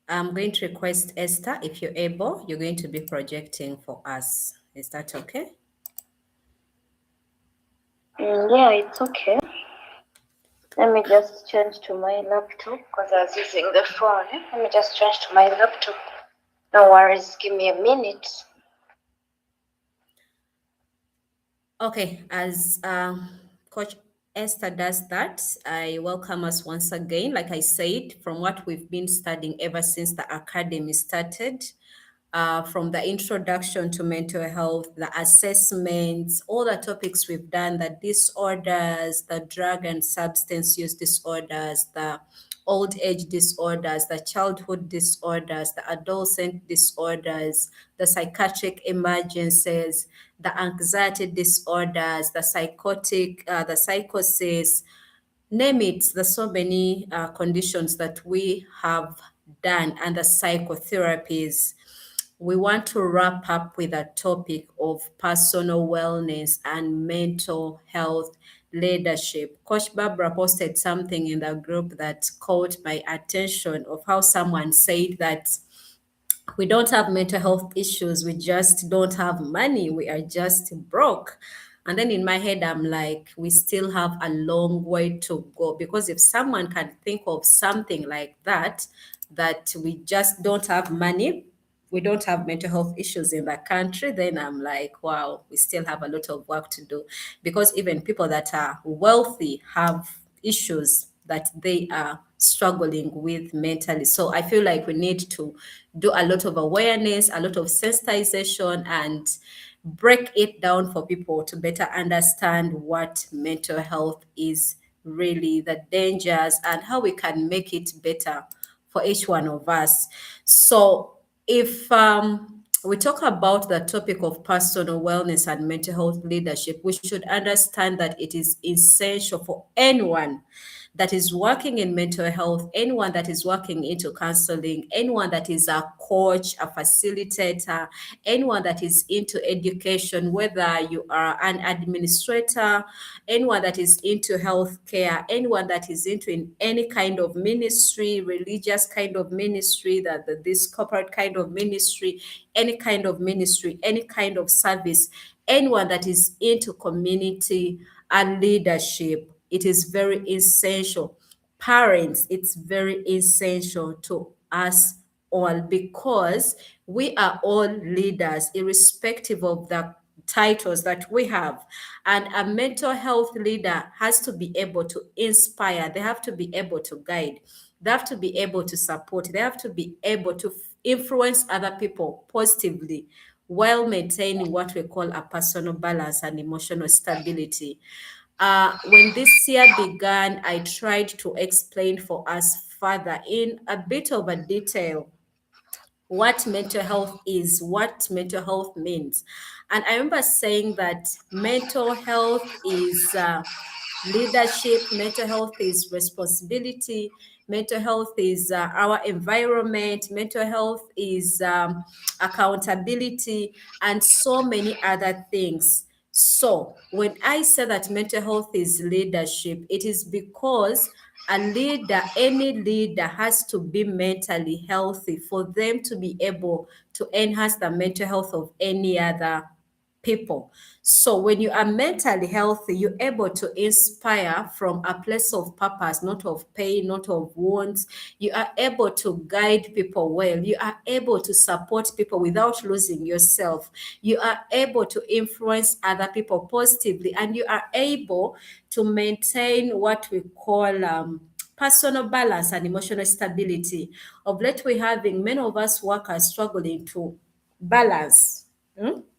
I'm going to request Esther, if you're able, you're going to be projecting for us. Is that okay? Yeah, it's okay. Let me just change to my laptop because I was using the phone. Let me just change to my laptop. No worries, give me a minute. Okay, as Coach Esther does that, I welcome us once again. Like I said, from what we've been studying ever since the academy started, from the introduction to mental health, the assessments, all the topics we've done, the disorders, the drug and substance use disorders, the old age disorders, the childhood disorders, the adolescent disorders, the psychiatric emergencies, the anxiety disorders, the psychotic, the psychosis, name it. There's so many conditions that we have done, and the psychotherapies. We want to wrap up with a topic of personal wellness and mental health leadership. Coach Barbara posted something in the group that caught my attention, of how someone said that we don't have mental health issues, we just don't have money, we are just broke. And then in my head, I'm like, we still have a long way to go, because if someone can think of something like that, that we just don't have money, we don't have mental health issues in the country, then I'm like, wow, we still have a lot of work to do. Because even people that are wealthy have issues that they are struggling with mentally. So I feel like we need to do a lot of awareness, a lot of sensitization, and break it down for people to better understand what mental health is really, the dangers, and how we can make it better for each one of us. So if we talk about the topic of personal wellness and mental health leadership, we should understand that it is essential for anyone that is working in mental health, anyone that is working into counseling, anyone that is a coach, a facilitator, anyone that is into education, whether you are an administrator, anyone that is into healthcare, anyone that is into in any kind of ministry, religious kind of ministry, this corporate kind of ministry, any kind of ministry, any kind of service, anyone that is into community and leadership, it is very essential. Parents, it's very essential to us all, because we are all leaders, irrespective of the titles that we have. And a mental health leader has to be able to inspire, they have to be able to guide, they have to be able to support, they have to be able to influence other people positively, while maintaining what we call a personal balance and emotional stability. When this year began, I tried to explain for us further in a bit of a detail what mental health is, what mental health means. And I remember saying that mental health is leadership, mental health is responsibility, mental health is our environment, mental health is accountability, and so many other things. So when I say that mental health is leadership, it is because a leader, any leader, has to be mentally healthy for them to be able to enhance the mental health of any other people. So when you are mentally healthy, you're able to inspire from a place of purpose, not of pain, not of wounds. You are able to guide people well. You are able to support people without losing yourself. You are able to influence other people positively, and you are able to maintain what we call personal balance and emotional stability. Of late, we're having many of us workers struggling to balance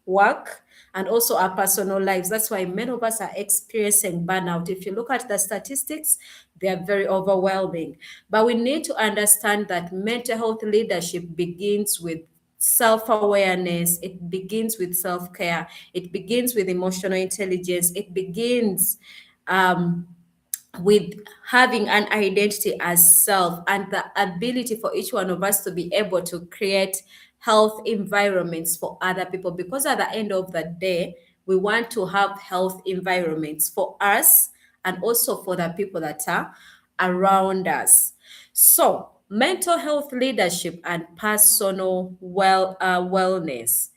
work and also our personal lives. That's why many of us are experiencing burnout. If you look at the statistics, they are very overwhelming. But we need to understand that mental health leadership begins with self awareness, it begins with self care, it begins with emotional intelligence, it begins um, with having an identity as self, and the ability for each one of us to be able to create health environments for other people, because at the end of the day we want to have health environments for us and also for the people that are around us. So mental health leadership and personal wellness.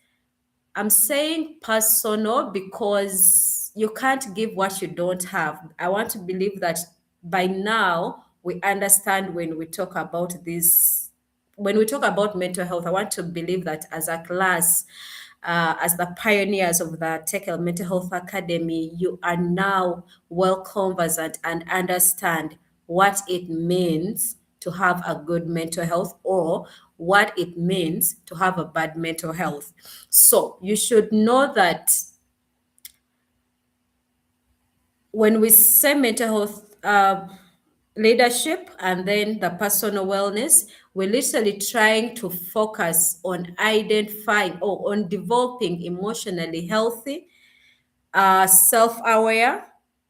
I'm saying personal because you can't give what you don't have. I want to believe that by now we understand when we talk about this, when we talk about mental health. I want to believe that as a class, as the pioneers of the Tekel Mental Health Academy, you are now well conversant and understand what it means to have a good mental health or what it means to have a bad mental health. So you should know that when we say mental health leadership and then the personal wellness, we're literally trying to focus on identifying or on developing emotionally healthy, self-aware,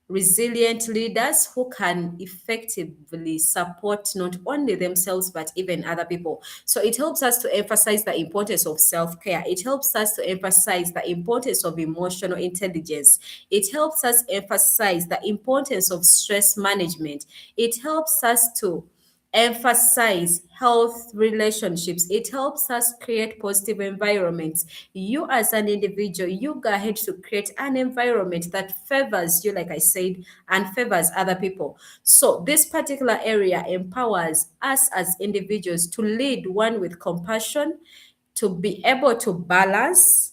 resilient leaders who can effectively support not only themselves but even other people. So it helps us to emphasize the importance of self-care. It helps us to emphasize the importance of emotional intelligence. It helps us emphasize the importance of stress management. It helps us to emphasize health relationships. It helps us create positive environments. You, as an individual, you go ahead to create an environment that favors you, like I said, and favors other people. So, this particular area empowers us as individuals to lead one with compassion, to be able to balance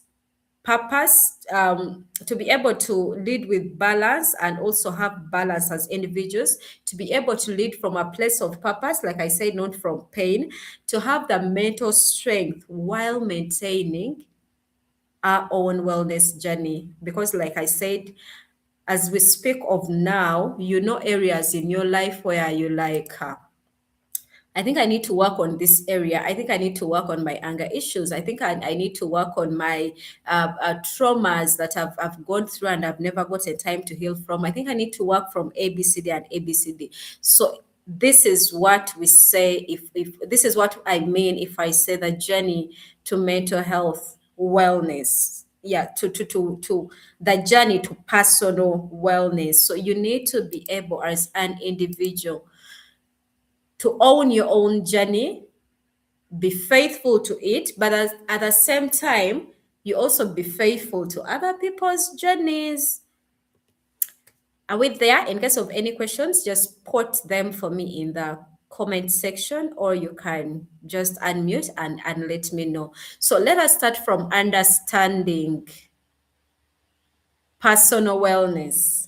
purpose, to be able to lead with balance and also have balance as individuals, to be able to lead from a place of purpose, like I said, not from pain, to have the mental strength while maintaining our own wellness journey. Because, like I said, as we speak of now, you know, areas in your life where you like, I think I need to work on this area. I think I need to work on my anger issues. I think I need to work on my traumas that I've gone through and I've never gotten time to heal from. I think I need to work from ABCD and ABCD. So this is what we say, if this is what I mean if I say the journey to mental health wellness. Yeah, to the journey to personal wellness. So you need to be able as an individual to own your own journey, be faithful to it, but at the same time, you also be faithful to other people's journeys. Are we there? In case of any questions, just put them for me in the comment section, or you can just unmute and let me know. So let us start from understanding personal wellness,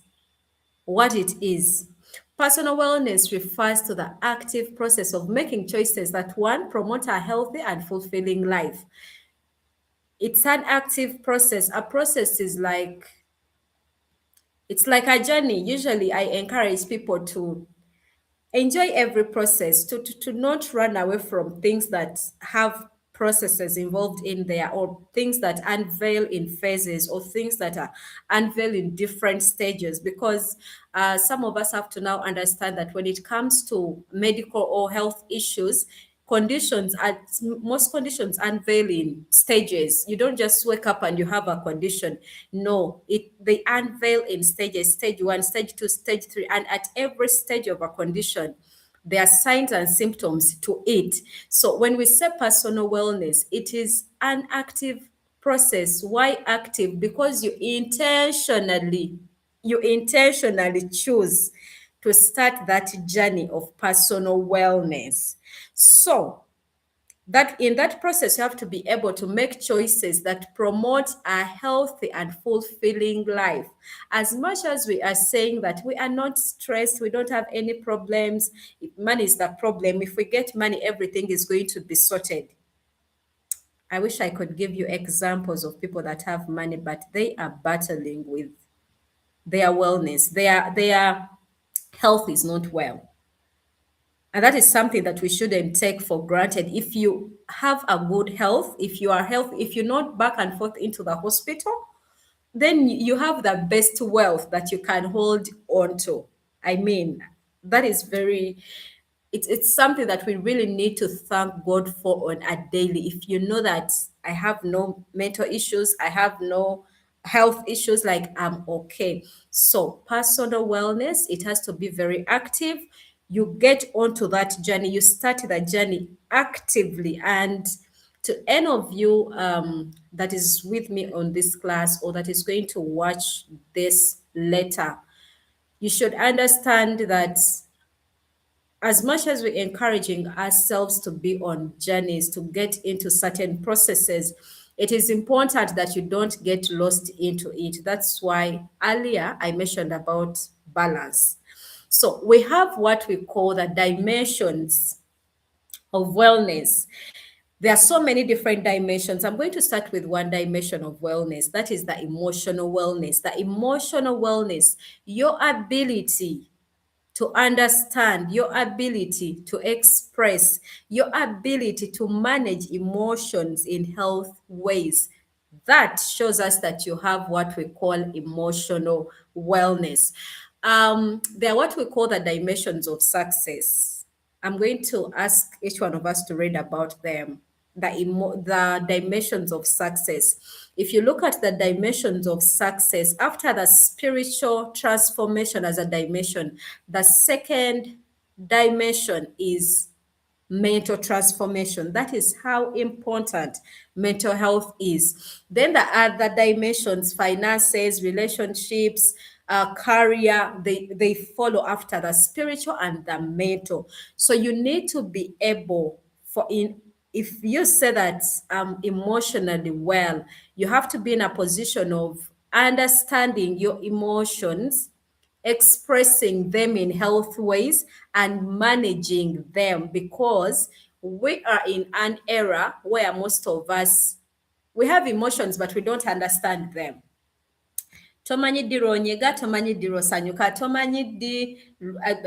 what it is. Personal wellness refers to the active process of making choices that, one, promote a healthy and fulfilling life. It's an active process. A process is like, it's like a journey. Usually I encourage people to enjoy every process, to not run away from things that have processes involved in there, or things that unveil in phases, or things that are unveil in different stages, because some of us have to now understand that when it comes to medical or health issues, conditions are, most conditions unveil in stages. You don't just wake up and you have a condition. No, they unveil in stages: stage 1, stage 2, stage 3, and at every stage of a condition there are signs and symptoms to it. So when we say personal wellness, it is an active process. Why active? Because you intentionally choose to start that journey of personal wellness. So that in that process, you have to be able to make choices that promote a healthy and fulfilling life. As much as we are saying that we are not stressed, we don't have any problems, if money is the problem, if we get money, everything is going to be sorted. I wish I could give you examples of people that have money, but they are battling with their wellness. Their health is not well. And that is something that we shouldn't take for granted. If you have a good health, if you are healthy, if you're not back and forth into the hospital, then you have the best wealth that you can hold on to. I mean, that is very, it's something that we really need to thank God for on a daily. If you know that I have no mental issues, I have no health issues, like I'm okay. So personal wellness, it has to be very active. you get onto that journey, you start the journey actively. And to any of you that is with me on this class or that is going to watch this later, you should understand that as much as we're encouraging ourselves to be on journeys to get into certain processes, it is important that you don't get lost into it. That's why earlier I mentioned about balance. So we have what we call the dimensions of wellness. There are so many different dimensions. I'm going to start with one dimension of wellness. That is the emotional wellness. The emotional wellness, your ability to understand, your ability to express, your ability to manage emotions in health ways. That shows us that you have what we call emotional wellness. There are what we call the dimensions of success. I'm going to ask each one of us to read about them. The dimensions of success. If you look at the dimensions of success, after the spiritual transformation as a dimension, the second dimension is mental transformation. That is how important mental health is. Then the other dimensions, finances, relationships, career, they follow after the spiritual and the mental. So you need to be able for in if you say that I'm emotionally well, you have to be in a position of understanding your emotions, expressing them in health ways, and managing them, because we are in an era where most of us, we have emotions but we don't understand them. Tomanyi ddi lw'onyega, tomanyi ddi lw'osanyuka, tomanyi ddi,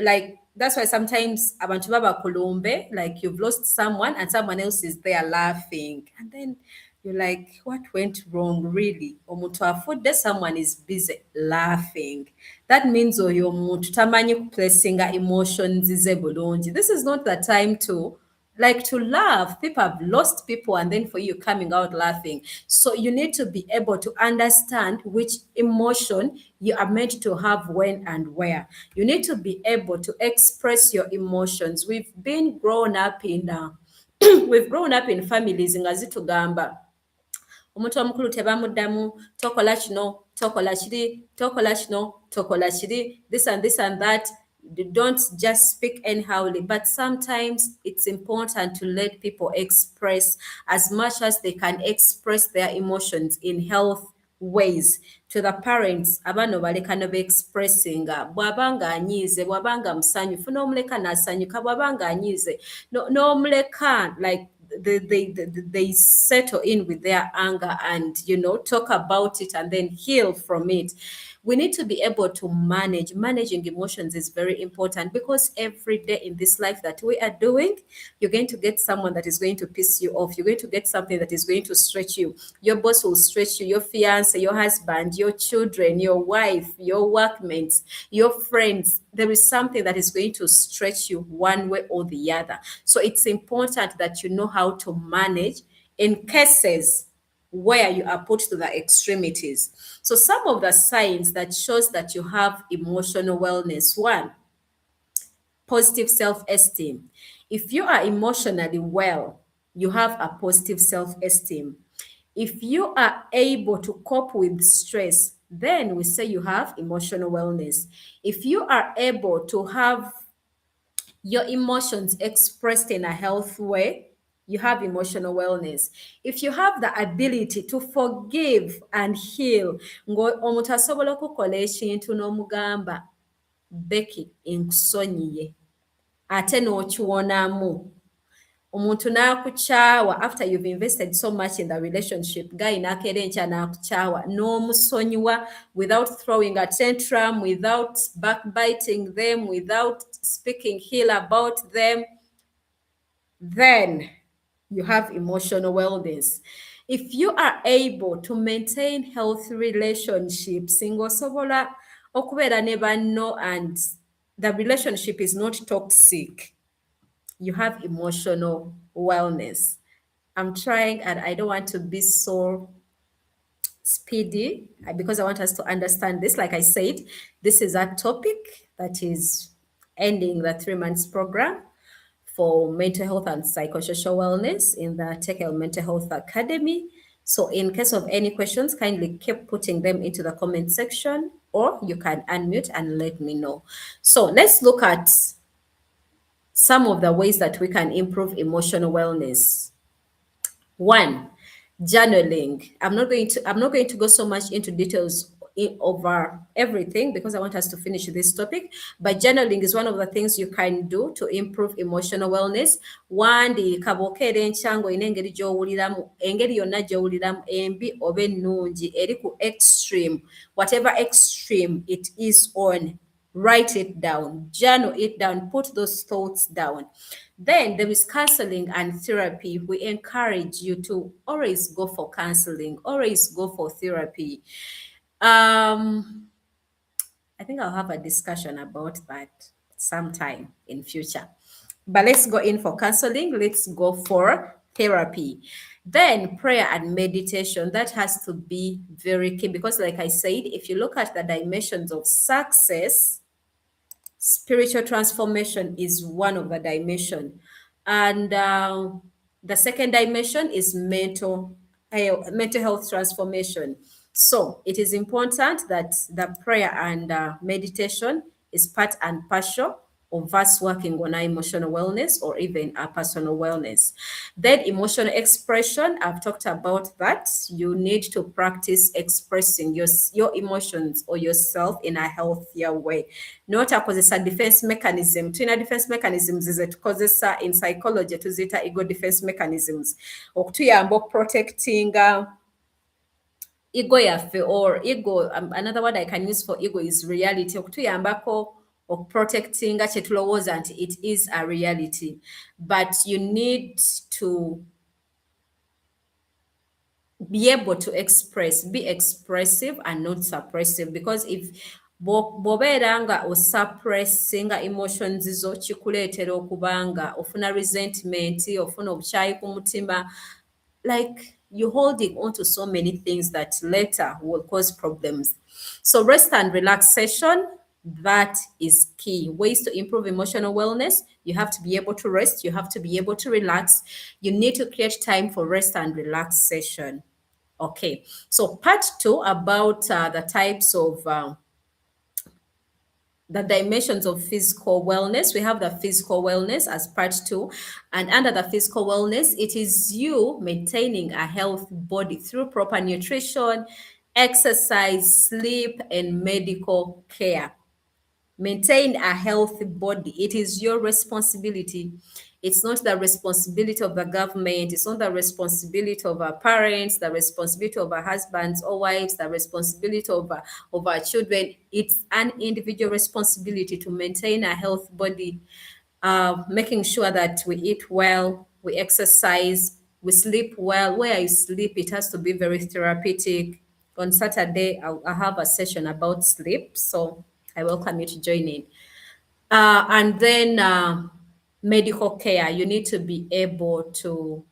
like that's why sometimes abantu baba kulumbe, like you've lost someone and someone else is there laughing, and then you're like, what went wrong really? Omuntu afudde, someone is busy laughing. That means oyo omuntu tamanyi kuplacinga emotions ze bulungi. This is not the time to like to laugh. People have lost people, and then for you coming out laughing. So you need to be able to understand which emotion you are meant to have when and where. You need to be able to express your emotions. We've been grown up in we've grown up in families nga zitugamba omuntu omukulu tebamuddamu, tokola kino, tokola kiri, tokola kino, tokola kiri, this and that. Don't just speak anyhow. But sometimes it's important to let people express as much as they can express their emotions in health ways. To the parents, abaana baleka ne beexpressinga, bw'aba ng'anyiize, bw'aba nga musanyufu n'omuleka n'asanyuka, bw'aba ng'anyiize n'omuleka, like they settle in with their anger and talk about it and then heal from it. We need to be able to managing emotions is very important, because every day in this life that we are doing, you're going to get someone that is going to piss you off. You're going to get something that is going to stretch you. Your boss will stretch you, your fiance, your husband, your children, your wife, your workmates, your friends. There is something that is going to stretch you one way or the other. So it's important that you know how to manage in cases where you are put to the extremities. So some of the signs that shows that you have emotional wellness: one, positive self-esteem. If you are emotionally well, you have a positive self-esteem. If you are able to cope with stress, then we say you have emotional wellness. If you are able to have your emotions expressed in a healthy way, you have emotional wellness. If you have the ability to forgive and heal, omuntu asobola okukola ekintu n'omugamba, Becky, nkusonyiye, ate n'okiwonamu. Omuntu n'akukyawa after you've invested so much in the relationship, guy n'akeera enkya n'akukyawa, n'omusonyiwa without throwing a tantrum, without backbiting them, without speaking ill about them, then you have emotional wellness. If you are able to maintain healthy relationships, ng'osobola okubeera ne banno and the relationship is not toxic, you have emotional wellness. I'm trying, and I don't want to be so speedy because I want us to understand this. Like I said, this is a topic that is ending the 3 months program for mental health and psychosocial wellness in the Tekel Mental Health Academy. So in case of any questions, kindly keep putting them into the comment section, or you can unmute and let me know. So let's look at some of the ways that we can improve emotional wellness. One, journaling. I'm not going to go so much into details over everything because I want us to finish this topic. But journaling is one of the things you can do to improve emotional wellness. Wandiika bw'okeera enkya ng'olina engeri gy'owuliramu, engeri yonna gy'owuliramu, embi oba ennungi, eri ku extreme, whatever extreme it is on, write it down, journal it down, put those thoughts down. Then there is counseling and therapy. We encourage you to always go for counseling, always go for therapy. I think I'll have a discussion about that sometime in future. But let's go in for counseling. Let's go for therapy. Then prayer and meditation. That has to be very key because, like I said, if you look at the dimensions of success, spiritual transformation is one of the dimension, and the second dimension is mental health transformation. So it is important that the prayer and meditation is part and parcel of us working on our emotional wellness or even our personal wellness. Then emotional expression, I've talked about that. You need to practice expressing your emotions or yourself in a healthier way. Notakozesa defense mechanism. Tulina defense mechanisms ze tukozesa in psychology tuziyita ego defense mechanisms okutuyamba okuprotectinga ego yaffe, or ego, another word I can use for ego is reality, okutuyambako okuprotectinga kye tulowooza nti it is a reality, but you need to be able to express, be expressive and not suppressive, because if bw'obeera nga osuppressinga emotions zo kikuleetera okuba nga ofuna resentment, ofuna obukyayi ku mutima, like you're holding on to so many things that later will cause problems. So rest and relaxation, that is key. Ways to improve emotional wellness: you have to be able to rest, you have to be able to relax, you need to create time for rest and relaxation. Okay, so part 2 about the types of the dimensions of physical wellness. We have the physical wellness as part 2, and under the physical wellness, it is you maintaining a healthy body through proper nutrition, exercise, sleep, and medical care. Maintain a healthy body. It is your responsibility. It's not the responsibility of the government. It's not the responsibility of our parents, the responsibility of our husbands or wives, the responsibility of our children. It's an individual responsibility to maintain a healthy body, making sure that we eat well, we exercise, we sleep well. Where I sleep, it has to be very therapeutic. On Saturday, I'll have a session about sleep, so I welcome you to join in. And then medical care. You need to be able to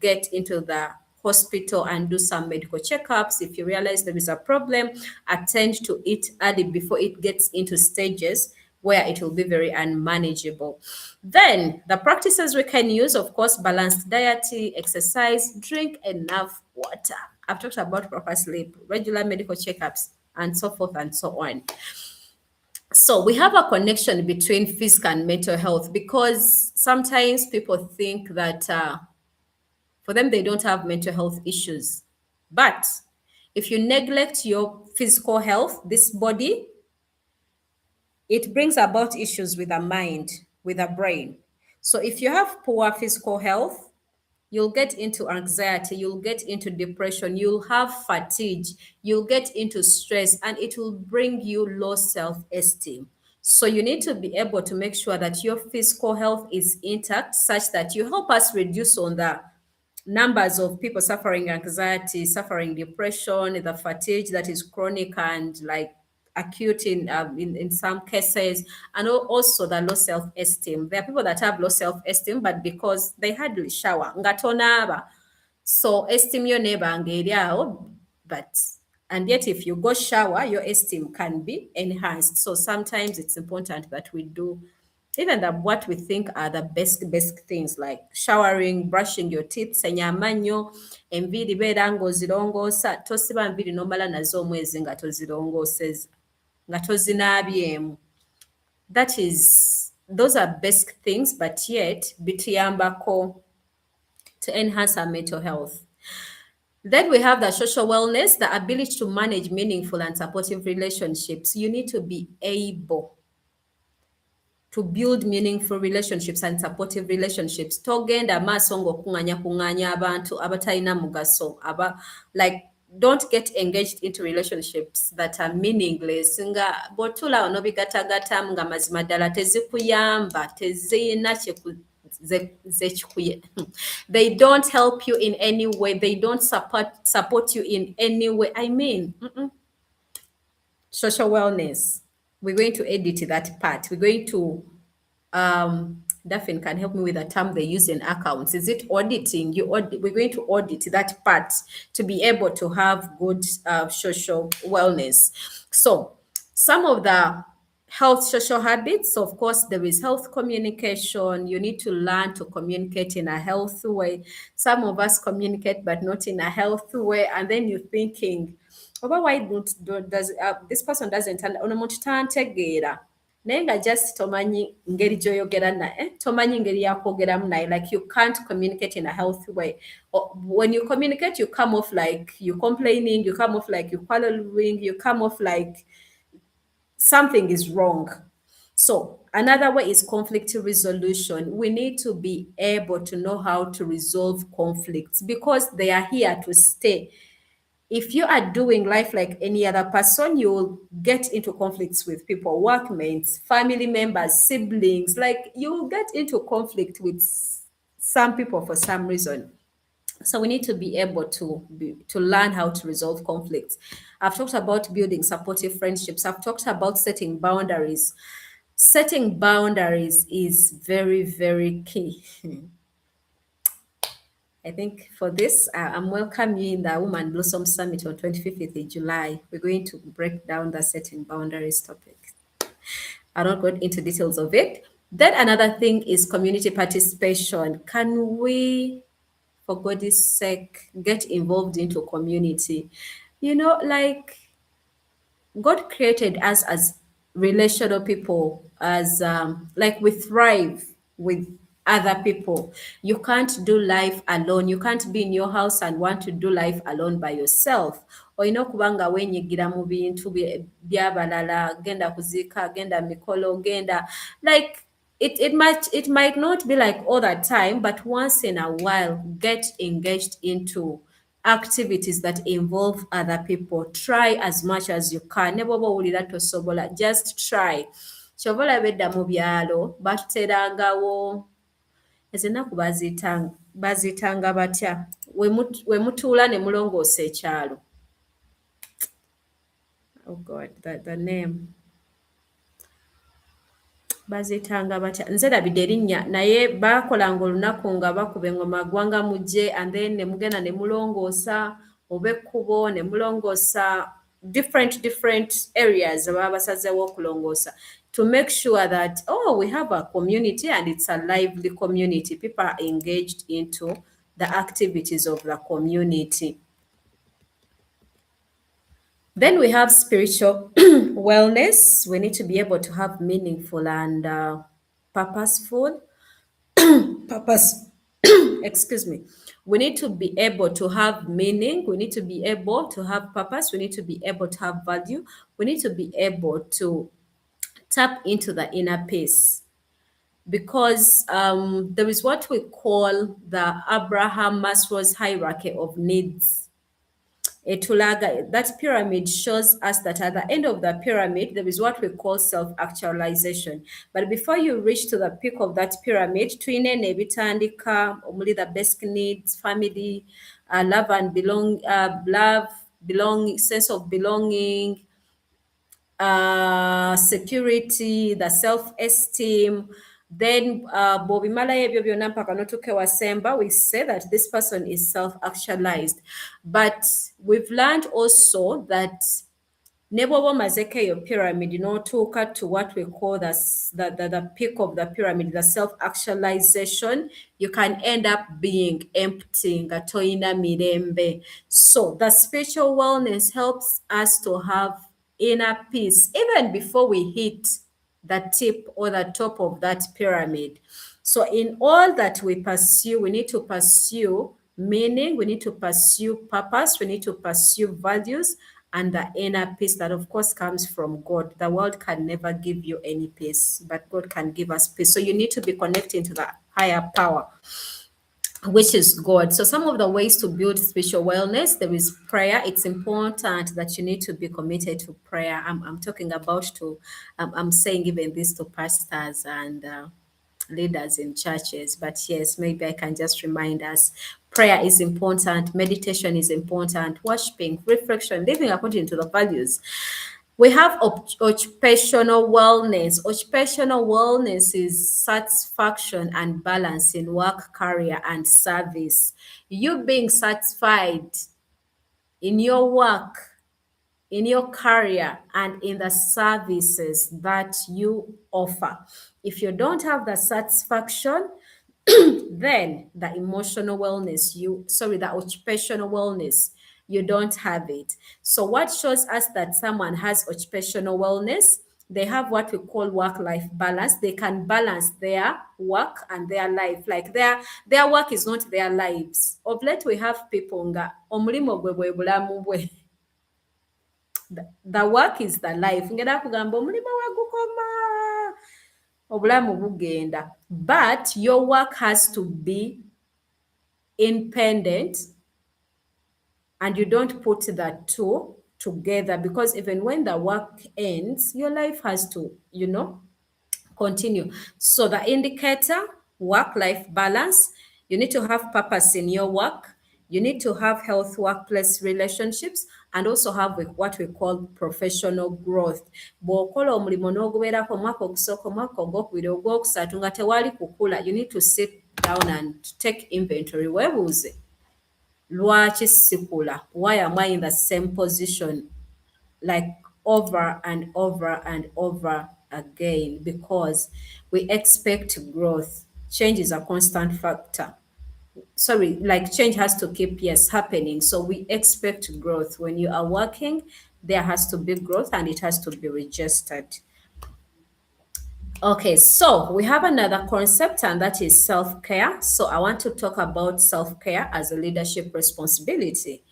get into the hospital and do some medical checkups. If you realize there is a problem, attend to it early before it gets into stages where it will be very unmanageable. Then the practices we can use, of course, balanced diet, exercise, drink enough water. I've talked about proper sleep, regular medical checkups, and so forth and so on. So we have a connection between physical and mental health, because sometimes people think that for them, they don't have mental health issues. But if you neglect your physical health, this body, it brings about issues with the mind, with the brain. So if you have poor physical health, you'll get into anxiety, you'll get into depression, you'll have fatigue, you'll get into stress, and it will bring you low self-esteem. So you need to be able to make sure that your physical health is intact, such that you help us reduce on the numbers of people suffering anxiety, suffering depression, the fatigue that is chronic and like acute in some cases, and also the low self-esteem. There are people that have low self-esteem, but because they hardly shower, so esteem your neighbor, but and yet if you go shower, your esteem can be enhanced. So sometimes it's important that we do even what we think are the basic things like showering, brushing your teeth, senya amanyo, enviiri beera ng'ozirongoosa, tosiba nviiri n'omala nazo omwezi nga tozirongooseza, nga tozinaabyemu. Those are basic things, but yet bituyambako to enhance our mental health. Then we have the social wellness, the ability to manage meaningful and supportive relationships. You need to be able to build meaningful relationships and supportive relationships. Togenda maaso ng'okuŋŋaanya abantu abatalina mugaso, like don't get engaged into relationships that are meaningless. Nga bw'otuula wano bigatagatamu nga mazima ddala tezikuyamba, teziyina they don't help you in any way. They don't support you in any way. I mean, social wellness. We're going to edit that part. We're going to, Daphne can help me with the term they use in accounts. Is it auditing? We're going to audit that part to be able to have good social wellness. So some of the health social habits, of course, there is health communication. You need to learn to communicate in a healthy way. Some of us communicate, but not in a healthy way. And then you're thinking, why does this person doesn't ono muntu tantegeera naye nga just tomanyi ngeri gy'oyogera naye, tomanyi ngeri yakwogeramu naye, like you can't communicate in a healthy way. When you communicate, you come off like you're complaining, you come off like you're quarreling, you come off like something is wrong. So another way is conflict resolution. We need to be able to know how to resolve conflicts because they are here to stay. If you are doing life like any other person, you'll get into conflicts with people, workmates, family members, siblings. Like you'll get into conflict with some people for some reason. So we need to be able to learn how to resolve conflicts. I've talked about building supportive friendships. I've talked about setting boundaries. Setting boundaries is very, very key. I think for this, I'm welcoming you in the Woman Blossom Summit on 25th of July. We're going to break down the setting boundaries topic. I don't go into details of it. Then another thing is community participation. Can we, for God's sake, get involved into community? You know, like God created us as relational people, as like we thrive with other people. You can't do life alone. You can't be in your house and want to do life alone by yourself. Olina okuba nga weenyigira mu bintu by'abalala, genda kuziika, genda mikolo, genda like it might not be like all the time, but once in a while, get engaged into activities that involve other people. Try as much as you can. Ne bw'oba owulira tosobola, just try. Kyova olaba edda mu byalo batuterangawo ezo ennaku baziyitanga batya we mutuula ne mulongoosa ekyalo. Oh God, the name. Baziyitanga batya, nze labidde erinnya naye baakolanga olunaku nga bakuba engoma ggwanga mujje and then ne mugenda ne mulongoosa oba ekkubo ne mulongoosa different areas ababa basazeewo okulongoosa to make sure that, we have a community and it's a lively community. People are engaged into the activities of the community. Then we have spiritual wellness. We need to be able to have meaningful and purposeful excuse me. We need to be able to have meaning. We need to be able to have purpose. We need to be able to have value. We need to be able to tap into the inner peace. Because there is what we call the Abraham Maslow's hierarchy of needs. Etulaga, that pyramid shows us that at the end of the pyramid, there is what we call self-actualization. But before you reach to the peak of that pyramid, twine nebitandika, omuli the basic needs, family, love and sense of belonging, security, the self-esteem. Then bw'obimala ebyo byonna mpaka n'otuuka ewasemba, we say that this person is self-actualized. But we've learned also that ne bw'oba omazeko eyo pyramid n'otuuka to what we call the peak of the pyramid, the self-actualization, you can end up being empty nga toyina mirembe. So the spiritual wellness helps us to have inner peace even before we hit the tip or the top of that pyramid. So in all that we pursue, we need to pursue meaning, we need to pursue purpose, we need to pursue values, and the inner peace that of course comes from God. The world can never give you any peace, but God can give us peace. So you need to be connecting to the higher power, which is God. So some of the ways to build spiritual wellness, there is prayer. It's important that you need to be committed to prayer. I'm talking about I'm saying even this to pastors and leaders in churches. But yes, maybe I can just remind us prayer is important, meditation is important, worshiping, reflection, living according to the values. We have occupational wellness. Occupational wellness is satisfaction and balance in work, career, and service. You being satisfied in your work, in your career, and in the services that you offer. If you don't have the satisfaction, then the emotional wellness, the occupational wellness, you don't have it. So what shows us that someone has occupational wellness? They have what we call work-life balance. They can balance their work and their life. Like their work is not their lives. Of late we have people nga omulimo gwe bwe bulamu bwe. The work is the life. Ngenda kugamba omulimo wagukoma. Obulamu bugenda. But your work has to be independent, and you don't put the two together, because even when the work ends, your life has to, continue. So the indicator, work-life balance, you need to have purpose in your work. You need to have health workplace relationships, and also have what we call professional growth. Bw'okola omulimo n'ogubeerako omwaka ogusooka, omwaka ogwokubiri, ogwokusatu nga tewali kukula, you need to sit down and take inventory. Weebuuze, lwaki sikula? Why am I in the same position like over and over and over again? Because we expect growth. Change is a constant factor. Like change has to keep, yes, happening. So we expect growth. When you are working, there has to be growth and it has to be registered. Okay, so we have another concept, and that is self-care. So I want to talk about self-care as a leadership responsibility.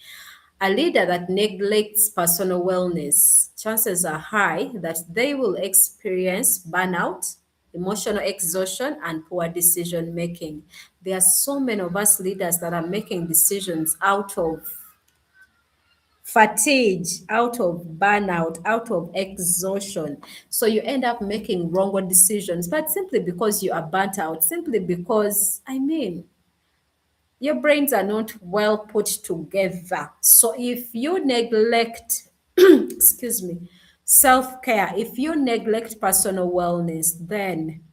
A leader that neglects personal wellness, chances are high that they will experience burnout, emotional exhaustion, and poor decision making. There are so many of us leaders that are making decisions out of fatigue, out of burnout, out of exhaustion. So you end up making wrong decisions, but simply because you are burnt out, simply because, your brains are not well put together. So if you neglect, excuse me, self-care, if you neglect personal wellness, then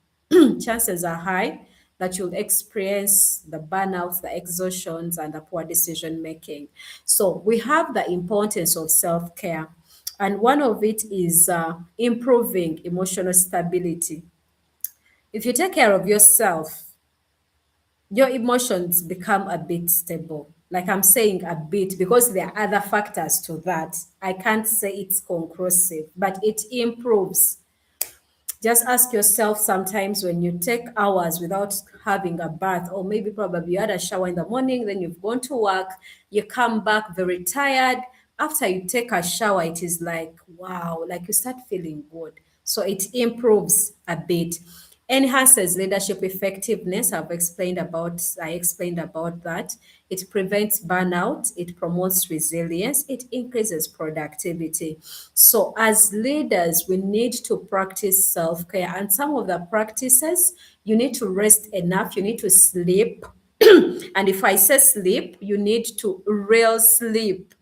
chances are high that you'll experience the burnouts, the exhaustions, and the poor decision making. So we have the importance of self-care, and one of it is improving emotional stability. If you take care of yourself, your emotions become a bit stable. Like I'm saying a bit because there are other factors to that. I can't say it's conclusive, but it improves. Just ask yourself sometimes when you take hours without having a bath, or maybe probably you had a shower in the morning, then you've gone to work, you come back very tired. After you take a shower, it is like, wow, like you start feeling good. So it improves a bit. Enhances leadership effectiveness. I explained about that. It prevents burnout, it promotes resilience, it increases productivity. So as leaders, we need to practice self-care. And some of the practices, you need to rest enough, you need to sleep. And if I say sleep, you need to real sleep.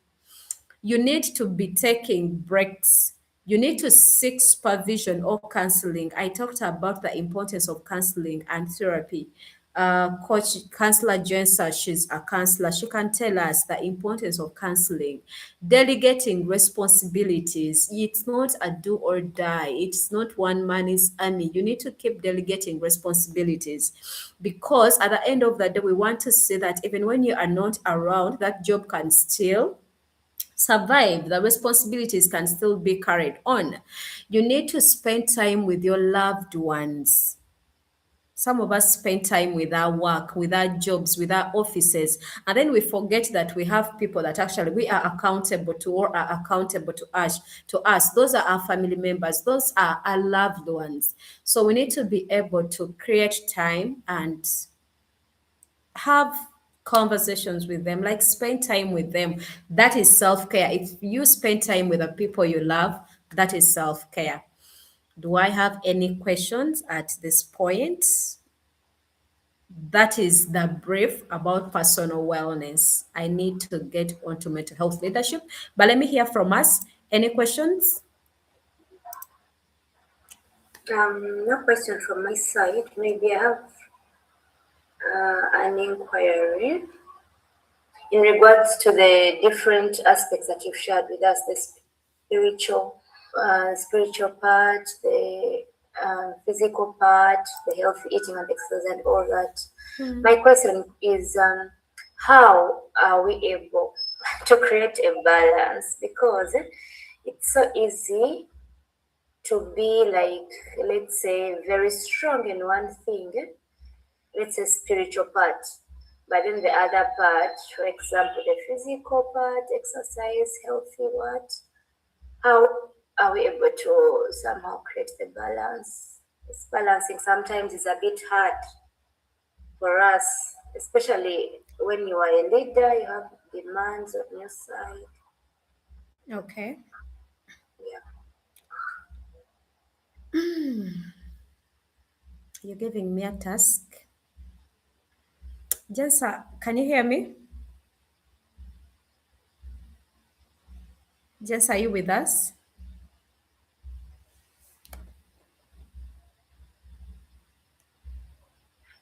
You need to be taking breaks. You need to seek supervision or counseling. I talked about the importance of counseling and therapy. Coach Counselor Jensa, she's a counselor. She can tell us the importance of counseling, delegating responsibilities. It's not a do or die. It's not one man's army. You need to keep delegating responsibilities because at the end of the day, we want to see that even when you are not around, that job can still survive. The responsibilities can still be carried on. You need to spend time with your loved ones. Some of us spend time with our work, with our jobs, with our offices, and then we forget that we have people that actually we are accountable to or are accountable to us. To us, those are our family members. Those are our loved ones. So we need to be able to create time and have conversations with them, like spend time with them. That is self care. If you spend time with the people you love, that is self care. Do I have any questions at this point? That is the brief about personal wellness. I need to get onto mental health leadership, but let me hear from us. Any questions? No question from my side. Maybe I have an inquiry in regards to the different aspects that you've shared with us, the spiritual part, the physical part, the healthy eating and exercise and all that. My question is, how are we able to create a balance? Because it's so easy to be like, let's say, very strong in one thing, let's say spiritual part, but then the other part, for example, the physical part, exercise, healthy what, how are we able to somehow create the balance? This balancing sometimes is a bit hard for us, especially when you are a leader, you have demands on your side. Okay. Yeah. You're giving me a task. Jensa, can you hear me? Jensa, are you with us?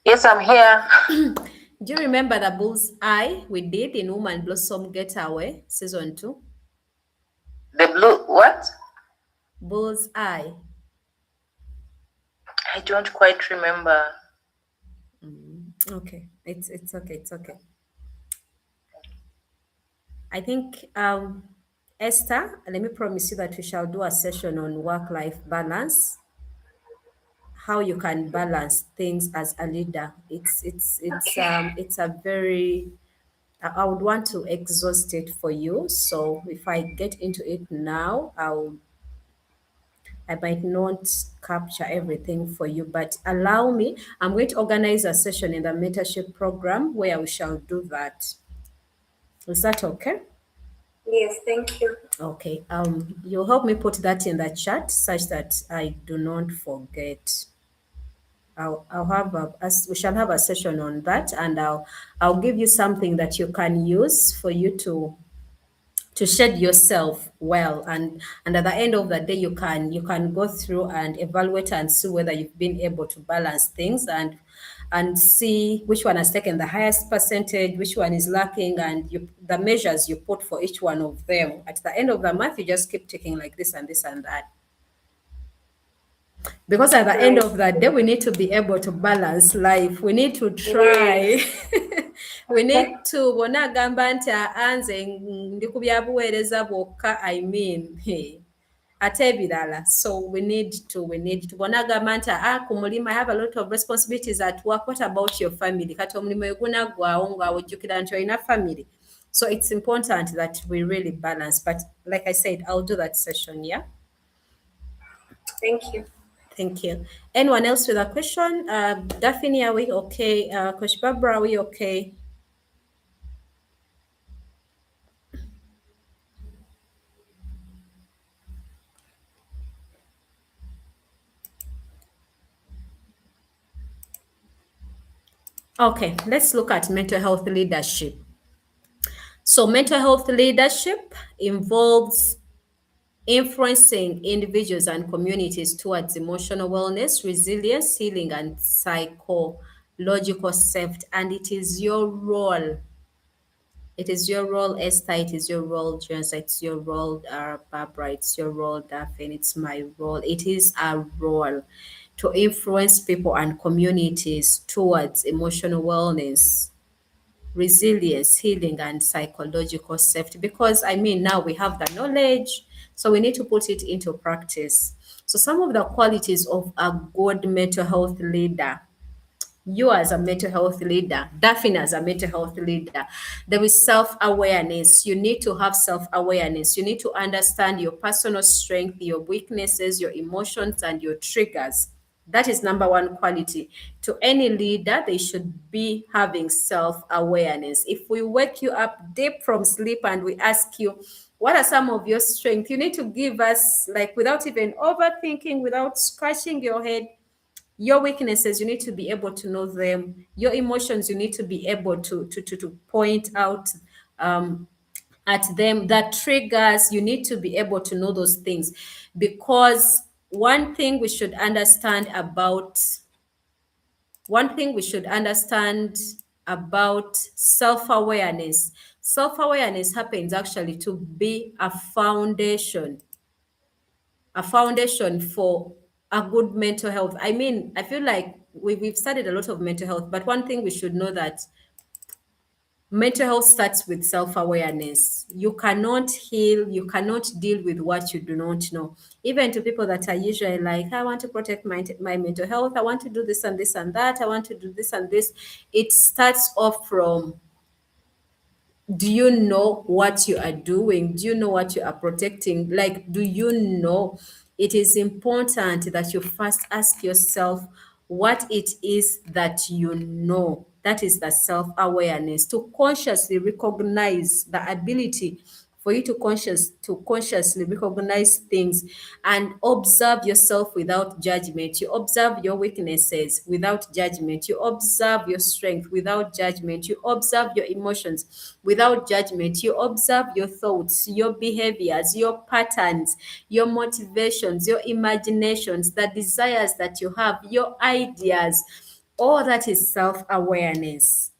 Yes, I'm here. Do you remember the bull's eye we did in Woman Blossom Getaway season 2? The blue what? Bull's eye. I don't quite remember. Okay, it's okay, it's okay. I think Esther, let me promise you that we shall do a session on work-life balance, how you can balance things as a leader. It's a very I would want to exhaust it for you. So if I get into it now, I might not capture everything for you, but allow me. I'm going to organize a session in the mentorship program where we shall do that. Is that okay? Yes, thank you. Okay. You'll help me put that in the chat such that I do not forget. I'll have we shall have a session on that, and I'll give you something that you can use for you to shed yourself well, and at the end of the day you can go through and evaluate and see whether you've been able to balance things and see which one has taken the highest percentage, which one is lacking, and the measures you put for each one of them. At the end of the month, you just keep ticking like this and this and that. Because at the end of the day, we need to be able to balance life. We need to try. We need to bona agamba nti anze ndi ku byabuweereza bwokka, I mean ate ebirala. So we need to bona agamba nti ku mulimu I have a lot of responsibilities at work. What about your family? Kati omulimu egunaggwaawo ng'awejjukira nti olina family. So it's important that we really balance. But like I said, I'll do that session, yeah? Thank you. Thank you. Anyone else with a question? Daphne, are we okay? Coach Barbara, are we okay? Okay, let's look at mental health leadership. So mental health leadership involves influencing individuals and communities towards emotional wellness, resilience, healing, and psychological psychological safety, and it is your role. It is your role, Esther. It is your role, Jones. It's your role, Barbara. It's your role, Daphne. It's my role. It is our role to influence people and communities towards emotional wellness, resilience, healing, and psychological safety. Because I mean, now we have the knowledge, so we need to put it into practice. So, some of the qualities of a good mental health leader, you as a mental health leader, Daphne as a mental health leader, there is self-awareness. You need to have self-awareness. You need to understand your personal strength, your weaknesses, your emotions, and your triggers. That is number one quality. To any leader, they should be having self-awareness. If we wake you up deep from sleep and we ask you, what are some of your strengths? You need to give us, like, without even overthinking, without scratching your head, your weaknesses, you need to be able to know them. Your emotions, you need to be able to point out at them. That triggers, you need to be able to know those things. Because one thing we should understand about self-awareness happens actually to be a foundation for a good mental health. I mean, I feel like we've studied a lot of mental health, but one thing we should know that mental health starts with self-awareness. You cannot heal, you cannot deal with what you do not know. Even to people that are usually like, I want to protect my mental health, I want to do this and this and that, I want to do this and this. It starts off from, do you know what you are doing? Do you know what you are protecting? Like, do you know? It is important that you first ask yourself what it is that you know. That is the self awareness, to consciously recognize the ability for you to consciously recognize things and observe yourself without judgment. You observe your weaknesses without judgment. You observe your strength without judgment. You observe your emotions without judgment. You observe your thoughts, your behaviors, your patterns, your motivations, your imaginations, the desires that you have, your ideas. All that is self awareness.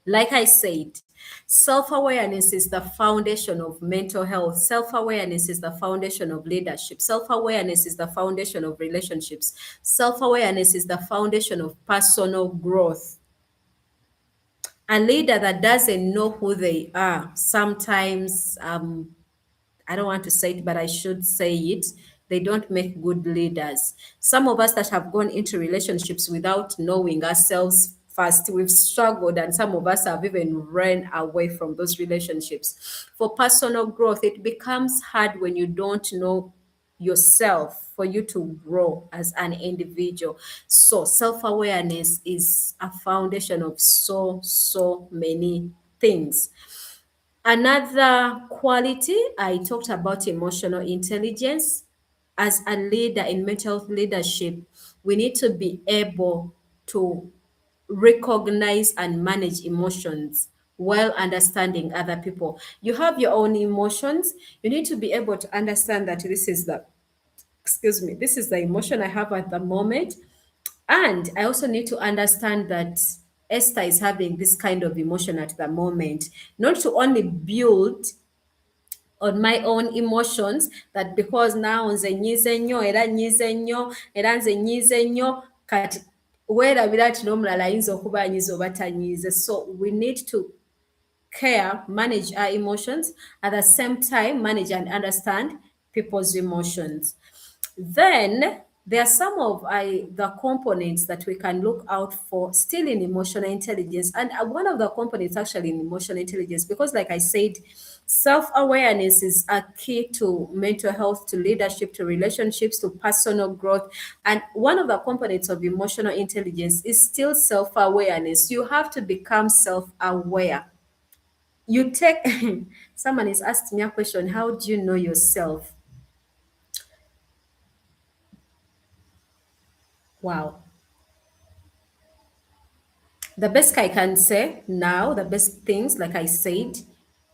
Like I said, self awareness is the foundation of mental health. Self awareness is the foundation of leadership. Self awareness is the foundation of relationships. Self awareness is the foundation of personal growth. A leader that doesn't know who they are sometimes, I don't want to say it, but I should say it. They don't make good leaders. Some of us that have gone into relationships without knowing ourselves first, we've struggled, and some of us have even run away from those relationships. For personal growth, it becomes hard when you don't know yourself for you to grow as an individual. So, self awareness is a foundation of so many things. Another quality, I talked about emotional intelligence. As a leader in mental health leadership, we need to be able to recognize and manage emotions while understanding other people. You have your own emotions. You need to be able to understand that this is the emotion I have at the moment. And I also need to understand that Esther is having this kind of emotion at the moment, not to only build on my own emotions, that because now nze nyize nnyo era nze nyize nnyo kati weerabira nti n'omulala ayinza okuba anyize oba tanyize. So we need to manage our emotions, at the same time manage and understand people's emotions. Then there are some of the components that we can look out for still in emotional intelligence. And one of the components actually in emotional intelligence, because like I said, self-awareness is a key to mental health, to leadership, to relationships, to personal growth. And one of the components of emotional intelligence is still self-awareness. You have to become self-aware. You take, someone is asking me a question, how do you know yourself? Wow. The best I can say now, the best things, like I said,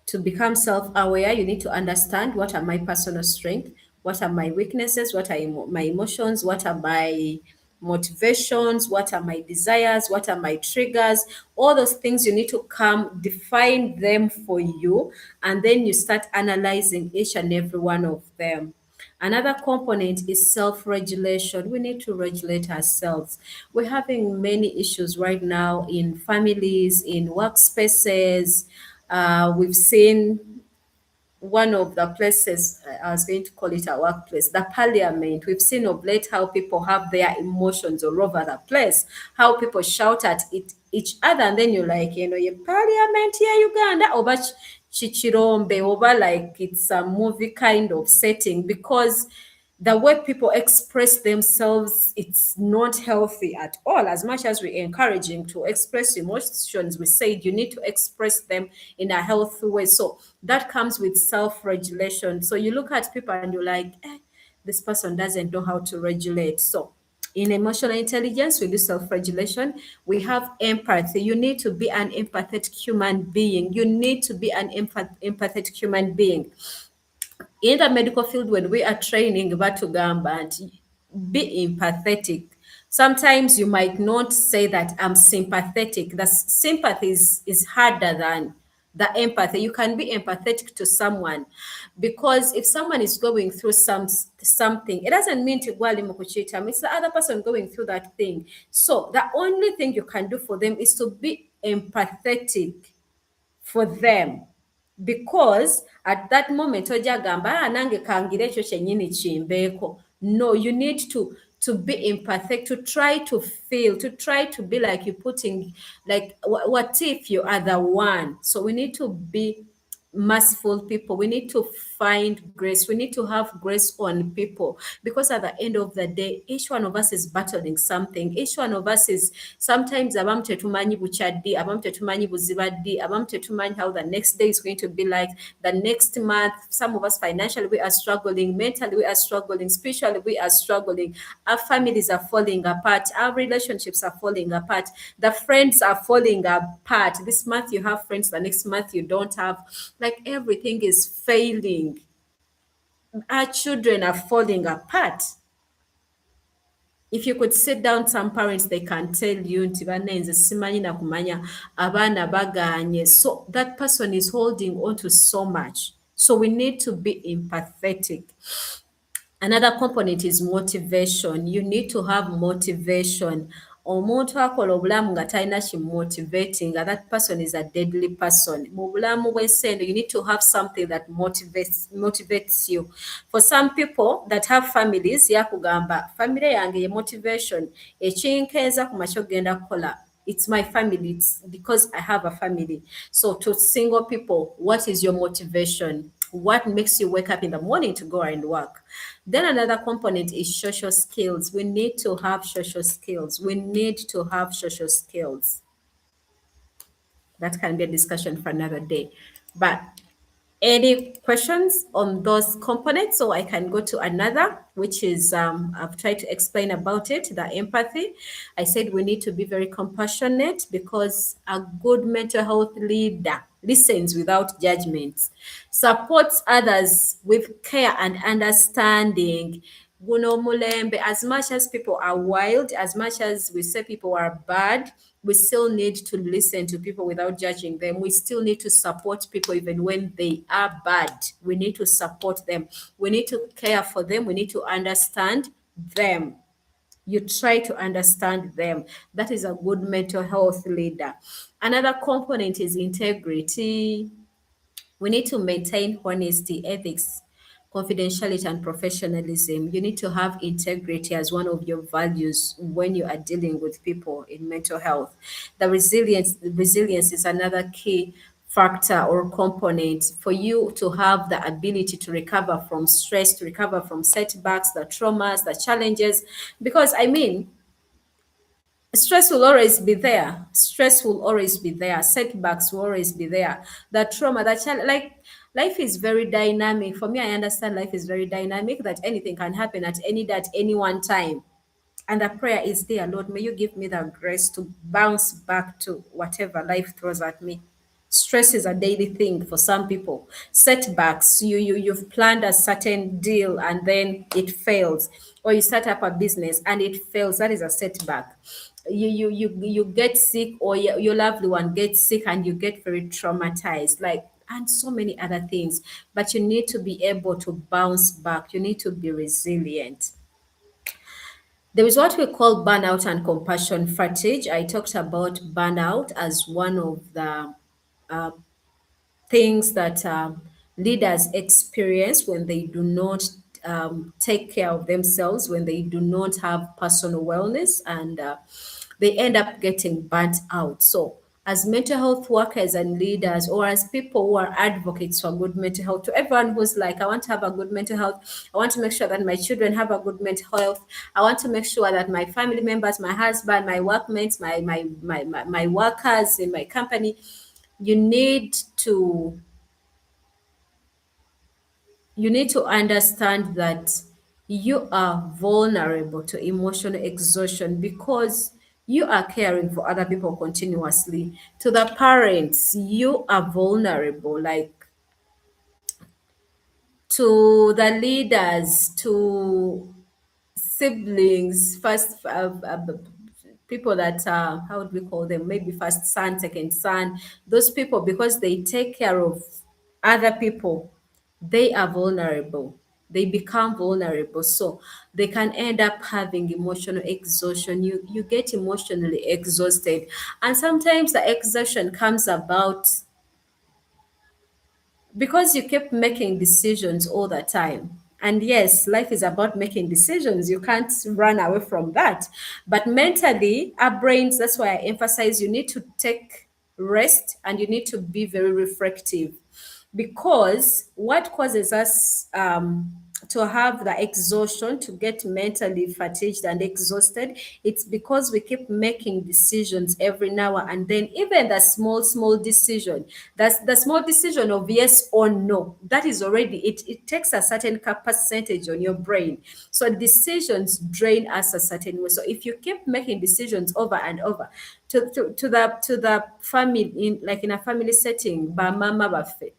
to become self aware, you need to understand what are my personal strengths, what are my weaknesses, what are my emotions, what are my motivations, what are my desires, what are my triggers, all those things you need to come define them for you, and then you start analyzing each and every one of them. Another component is self-regulation. We need to regulate ourselves. We're having many issues right now in families, in workspaces. We've seen one of the places, I was going to call it a workplace, the parliament. We've seen of late how people have their emotions all over the place, how people shout at each other, and then you're like, your parliament here, Uganda, over Chichirombe, over like it's a movie kind of setting, because the way people express themselves, it's not healthy at all. As much as we're encouraging to express emotions, we said you need to express them in a healthy way. So that comes with self-regulation. So you look at people and you're like, this person doesn't know how to regulate. So in emotional intelligence, we do self-regulation. We have empathy. You need to be an empathetic human being. You need to be an empathetic human being. In the medical field, when we are training batugamba nti be empathetic. Sometimes you might not say that I'm sympathetic. The sympathy is harder than the empathy. You can be empathetic to someone, because if someone is going through something, it doesn't mean to gwali mukuchita. It's the other person going through that thing. So the only thing you can do for them is to be empathetic for them, because at that moment ojja gamba nange kangira ekyo kyennyini kimbeeko. No, you need to be empathetic, to try to feel, to try to be like you're putting, like what if you are the one. So we need to be merciful people. We need to find grace. We need to have grace on people, because at the end of the day, each one of us is battling something. Each one of us is, sometimes abamu tetumanyi bukyaddi, abamu tetumanyi buzibaddi, abamu tetumanyi how the next day is going to be like, the next month. Some of us financially we are struggling, mentally we are struggling, spiritually we are struggling. Our families are falling apart, our relationships are falling apart, the friends are falling apart. This month you have friends, the next month you don't have. Like everything is failing. Our children are falling apart. If you could sit down, some parents, they can tell you nti banenze simanyi na kumanya abaana baganye. So that person is holding on to so much. So we need to be empathetic. Another component is motivation. You need to have motivation. Omuntu akola obulamu nga talina kimumotivating, that person is a deadly person. Mu bulamu bw'ensi, you need to have something that motivates you. For some people that have families, yakugamba family yange ye motivation, ekinkeeza ku makya ogenda kukola. It's my family. It's because I have a family. So to single people, what is your motivation? What makes you wake up in the morning to go and work? Then another component is social skills. We need to have social skills. We need to have social skills. That can be a discussion for another day. But any questions on those components? So I can go to another, which is I've tried to explain about it, the empathy. I said we need to be very compassionate, because a good mental health leader listens without judgments, supports others with care and understanding. Guno mulembe, as much as people are wild, as much as we say people are bad, we still need to listen to people without judging them. We still need to support people even when they are bad. We need to support them. We need to care for them. We need to understand them. You try to understand them. That is a good mental health leader. Another component is integrity. We need to maintain honesty, ethics, confidentiality, and professionalism. You need to have integrity as one of your values when you are dealing with people in mental health. The resilience is another key factor or component for you to have the ability to recover from stress, to recover from setbacks, the traumas, the challenges. Because I mean, stress will always be there. Stress will always be there. Setbacks will always be there. The trauma, the challenge, like life is very dynamic. For me, I understand life is very dynamic, that anything can happen at any one time. And the prayer is there, Lord, may you give me the grace to bounce back to whatever life throws at me. Stress is a daily thing for some people. Setbacks, you've planned a certain deal and then it fails, or you start up a business and it fails. That is a setback. You get sick, or your loved one gets sick and you get very traumatized, like, and so many other things. But you need to be able to bounce back. You need to be resilient. There is what we call burnout and compassion fatigue. I talked about burnout as one of the uh, things that leaders experience when they do not take care of themselves, when they do not have personal wellness, and they end up getting burnt out. So, as mental health workers and leaders, or as people who are advocates for good mental health, to everyone who's like, I want to have a good mental health, I want to make sure that my children have a good mental health, I want to make sure that my family members, my husband, my workmates, my workers in my company, you need to you need to understand that you are vulnerable to emotional exhaustion because you are caring for other people continuously. To the parents, you are vulnerable, like to the leaders, to siblings, first people that how would we call them? Maybe first son, second son. Those people, because they take care of other people, they are vulnerable. They become vulnerable, so they can end up having emotional exhaustion. You get emotionally exhausted, and sometimes the exhaustion comes about because you keep making decisions all the time. And yes, life is about making decisions. You can't run away from that. But mentally, our brains, that's why I emphasize you need to take rest and you need to be very reflective, because what causes us to have the exhaustion, to get mentally fatigued and exhausted, it's because we keep making decisions every now and then. Even the small decision, that's the small decision of yes or no, that is already it takes a certain percentage on your brain. So decisions drain us a certain way. So if you keep making decisions over and over, to the family, in like in a family setting, ba mama bafe,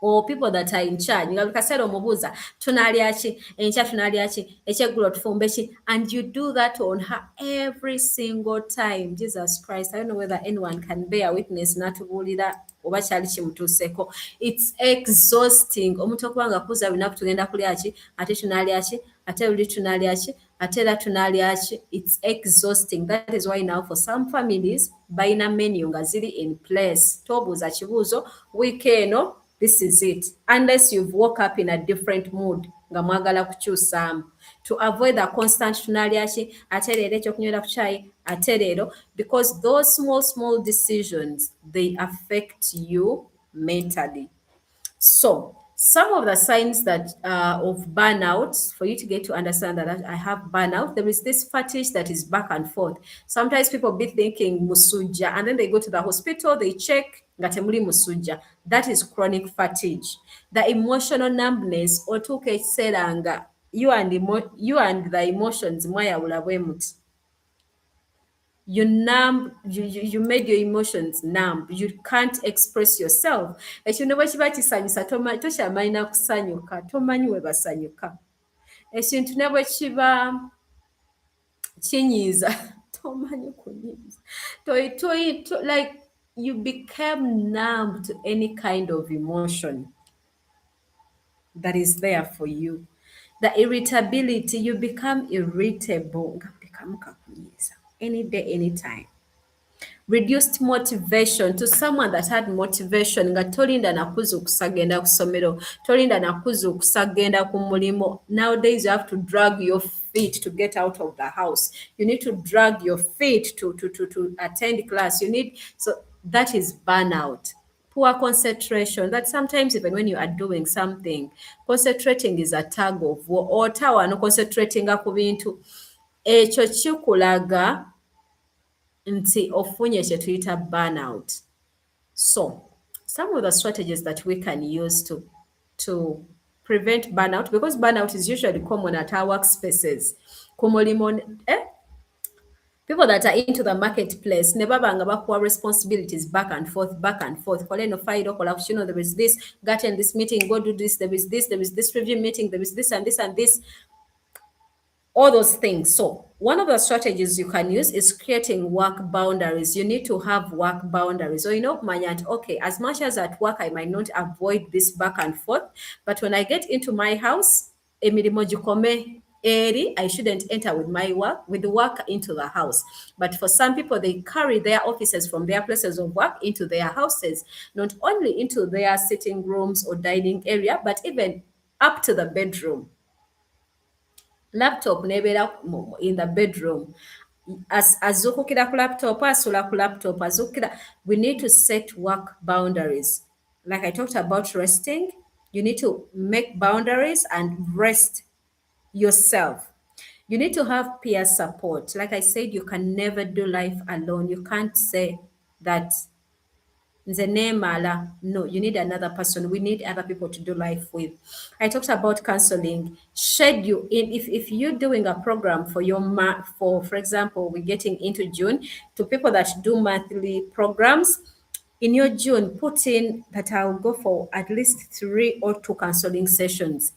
or people that are in charge, nga buli kaseera omubuuza tunaalya ki, enkya tunaalya ki, ekyeggulo tufumbe ki, and you do that on her every single time. Jesus Christ, I don't know whether anyone can bear witness n'atubuulira oba kyali kimutuuseeko. It's exhausting. Omuntu okuba nga akubuuza lunaku tugenda kulya ki, ate tunaalya ki, ate luli tunaalya ki, ate era tunaalya ki. It's exhausting. That is why now for some families balina menu nga ziri in place. Tobuuza kibuuzo, wiiki eno this is it, unless you've woke up in a different mood nga mwagala kukyusaamu, to avoid the constant tunaalya ki, ate leero ekyokunywera ku chai, ate leero, because those small decisions, they affect you mentally. So, some of the signs that of burnout, for you to get to understand that I have burnout, there is this fatigue that is back and forth. Sometimes people be thinking musuja, and then they go to the hospital, they check nga temuli musuja. That is chronic fatigue. The emotional numbness, otuuka ekiseera nga you and the emotions mwayawula bwe muti. You numb, you made your emotions numb. You can't express yourself. Ekintu bwe kiba kisanyusa tokyamanyi na kusanyuka, tomanyi we basanyuka. Ekintu ne bwe kiba kinyiiza tomanyi kunyiiza. Like you become numb to any kind of emotion that is there for you. The irritability, you become irritable. Become kakunyiiza. Any day, anytime. Reduced motivation, to someone that had motivation nga tolinda nakuzuukusa genda ku ssomero, tolinda nakuzuukusa genda ku mulimu. Nowadays you have to drag your feet to get out of the house. You need to drag your feet to attend class. So that is burnout. Poor concentration, that sometimes even when you are doing something, concentrating is a tug of war. Otawa no concentrating ku bintu ekyo kikulaga nti ofunye kye tuyita burnout. So some of the strategies that we can use to prevent burnout, because burnout is usually common at our workspaces. Ku mulimu, People that are into the marketplace ne babanga bakuwa responsibilities back and forth kola eno file okola ku kino, there is this, get in this meeting, go do this, there is this review meeting, there is this and this and this, all those things. So one of the strategies you can use is creating work boundaries. You need to have work boundaries. So, Manyat, okay, as much as at work, I might not avoid this back and forth, but when I get into my house, emirimo gikome eri, I shouldn't enter with the work into the house. But for some people, they carry their offices from their places of work into their houses, not only into their sitting rooms or dining area, but even up to the bedroom. Laptop nebeera in the bedroom. As azuukukira ku laptop, asula ku laptop, azuukira. We need to set work boundaries. Like I talked about resting, you need to make boundaries and rest yourself. You need to have peer support. Like I said, you can never do life alone. You can't say that nze neemala. No, you need another person. We need other people to do life with. I talked about counseling. Schedule in if you're doing a program for for example, we're getting into June, to people that do monthly programs. In your June, put in that I'll go for at least 3 or 2 counseling sessions.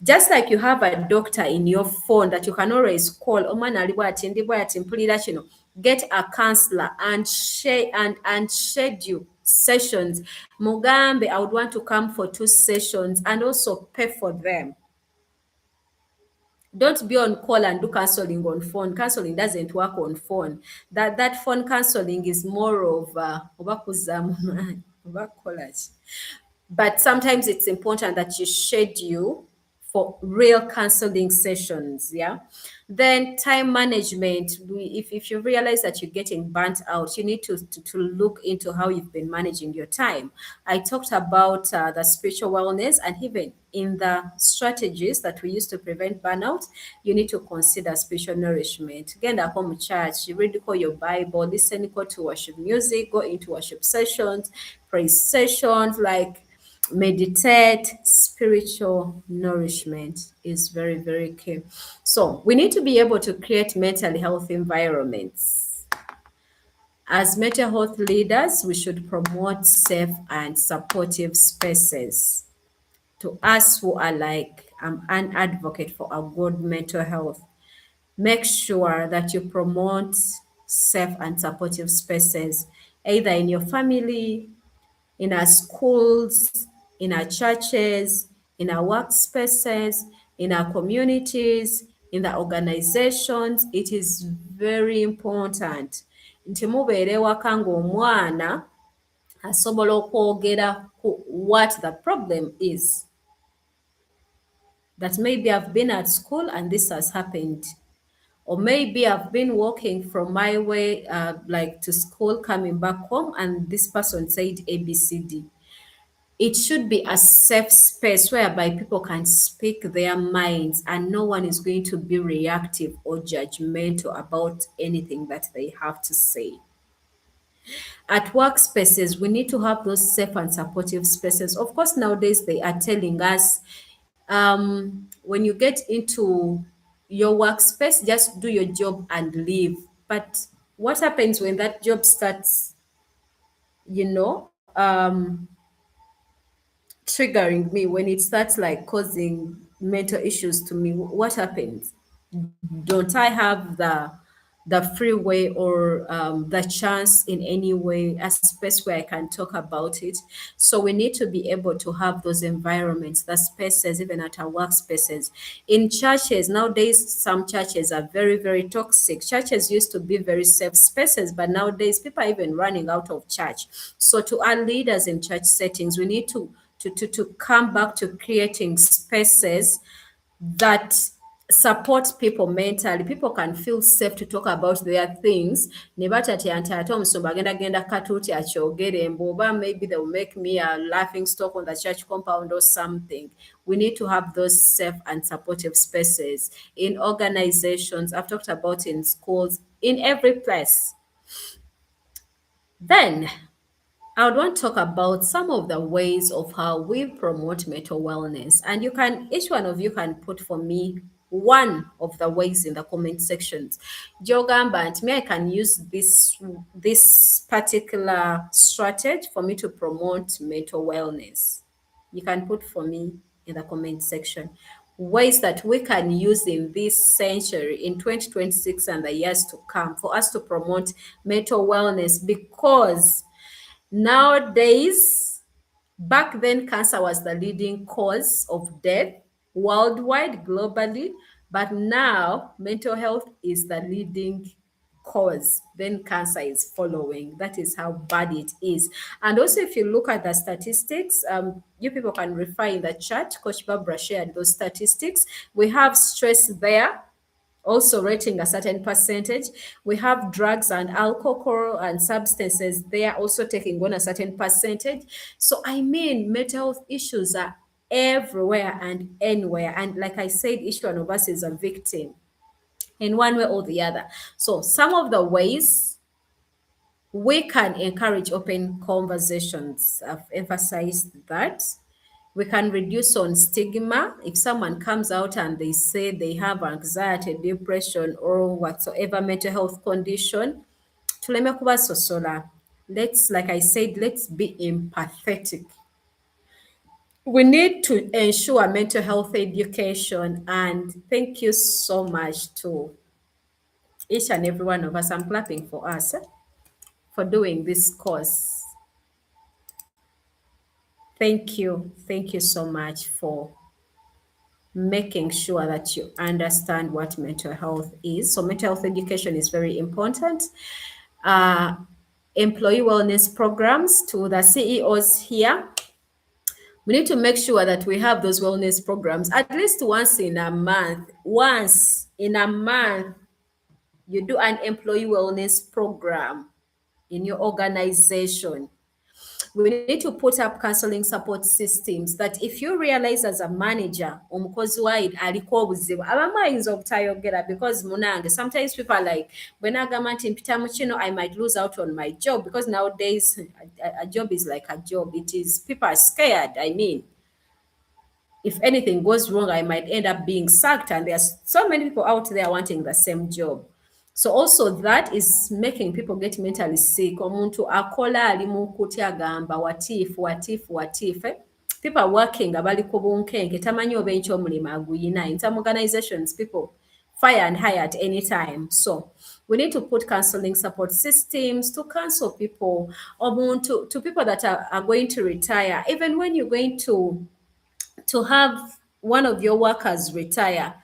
Just like you have a doctor in your phone that you can always call, get a counselor and share and schedule sessions. Mugambe, I would want to come for 2 sessions and also pay for them. Don't be on call and do counseling on phone. Counseling doesn't work on phone. That phone counseling is more of but sometimes it's important that you schedule for real counseling sessions. Yeah. Then time management. If you realize that you're getting burnt out, you need to look into how you've been managing your time. I talked about the spiritual wellness, and even in the strategies that we use to prevent burnout, you need to consider spiritual nourishment. Again, at home church, you read your Bible, listen to worship music, go into worship sessions, praise sessions, like meditate. Spiritual nourishment is very, very key. So we need to be able to create mental health environments. As mental health leaders, we should promote safe and supportive spaces. To us who are like, I'm an advocate for a good mental health, make sure that you promote safe and supportive spaces, either in your family, in our schools, in our churches, in our workspaces, in our communities, in the organizations. It is very important nti mubeera ewaka ng'omwana asobola okwogera ku what the problem is. That maybe I've been at school and this has happened. Or maybe I've been walking from my way, like to school, coming back home, and this person said ABCD. It should be a safe space whereby people can speak their minds and no one is going to be reactive or judgmental about anything that they have to say. At workspaces, we need to have those safe and supportive spaces. Of course, nowadays they are telling us when you get into your workspace, just do your job and leave. But what happens when that job starts, triggering me, when it starts like causing mental issues to me? What happens? Don't I have the freeway or the chance in any way, a space where I can talk about it? So we need to be able to have those environments, the spaces, even at our workspaces. In churches, nowadays, some churches are very, very toxic. Churches used to be very safe spaces, but nowadays people are even running out of church. So to our leaders in church settings, we need to come back to creating spaces that support people mentally. People can feel safe to talk about their things. Ne batatya nti ate omusumba genda katuuti akyogere mboba, maybe they will make me a laughing stock on the church compound or something. We need to have those safe and supportive spaces in organizations. I've talked about in schools, in every place. Then I would want to talk about some of the ways of how we promote mental wellness. And each one of you can put for me one of the ways in the comment sections. Jogamba and me, I can use this particular strategy for me to promote mental wellness. You can put for me in the comment section ways that we can use in this century, in 2026 and the years to come, for us to promote mental wellness, because nowadays, back then, cancer was the leading cause of death worldwide, globally, but now mental health is the leading cause, then cancer is following. That is how bad it is. And also, if you look at the statistics, you people can refer in the chat. Coach Barbara shared those statistics. We have stress there, also rating a certain percentage. We have drugs and alcohol and substances, they are also taking on a certain percentage. So I mean, mental health issues are everywhere and anywhere. And like I said, each one of us is a victim in one way or the other. So some of the ways we can encourage open conversations, I've emphasized that. We can reduce on stigma. If someone comes out and they say they have anxiety, depression, or whatsoever mental health condition, tuleme kubasosola. Let's, like I said, let's be empathetic. We need to ensure mental health education, and thank you so much to each and every one of us. I'm clapping for us for doing this course. Thank you. Thank you so much for making sure that you understand what mental health is. So mental health education is very important. Employee wellness programs, to the CEOs here, we need to make sure that we have those wellness programs at least once in a month. Once in a month, you do an employee wellness program in your organization. We need to put up counseling support systems that if you realize as a manager, omukozi waid aliko obuzibu, abamu ayinza obutayogera because munange, sometimes people are like, bwe nagamba nti mpita mu kino, I might lose out on my job, because nowadays a job is like a job. It is, people are scared. I mean, if anything goes wrong, I might end up being sacked, and there's so many people out there wanting the same job. So also that is making people get mentally sick. Omuntu akola ali mu kutya gamba what if. People are working abali ku bunkenke tamanyi oba eky'omulimu aguyina. In some organizations, people fire and hire at any time. So we need to put counseling support systems to counsel people, omuntu, to people that are going to retire. Even when you're going to have one of your workers retire,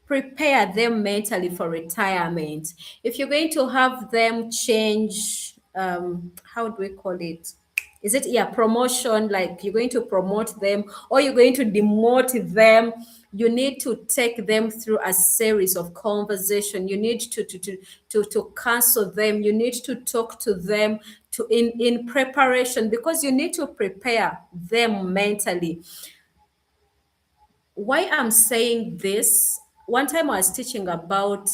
prepare them mentally for retirement. If you're going to have them change, how do we call it? Is it, yeah, promotion, like you're going to promote them or you're going to demote them, you need to take them through a series of conversation. You need to counsel them. You need to talk to them in preparation, because you need to prepare them mentally. Why I'm saying this, one time I was teaching about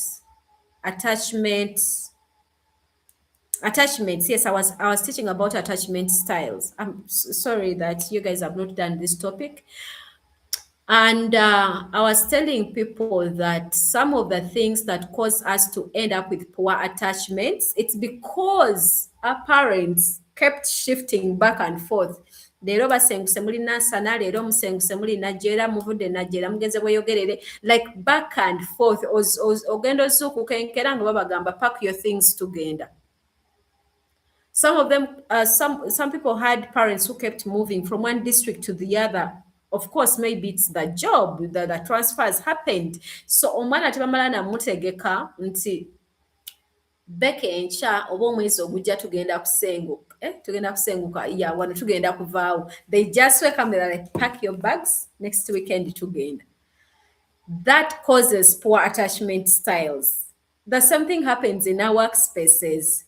attachments. Yes, I was teaching about attachment styles. I'm sorry that you guys have not done this topic. And I was telling people that some of the things that cause us to end up with poor attachments, it's because our parents kept shifting back and forth. Leero basenguse muli Nansana, leero musenguse muli Najera, muvudde Najera, mugenze bweyogerere, like back and forth. Ogenda ozuukukenkera nga babagamba pack your things tugenda. Some of them, some people had parents who kept moving from one district to the other. Of course, maybe it's the job, the transfers happened. So omwana tebamala namutegeka nti beke enkya oba omwezi ogujja tugenda kusenguka. Tugenda kusenguka, yeah, wano tugenda kuvaawo. They just wake up, they're like, pack your bags, next weekend tugenda. That causes poor attachment styles. The same thing happens in our workspaces.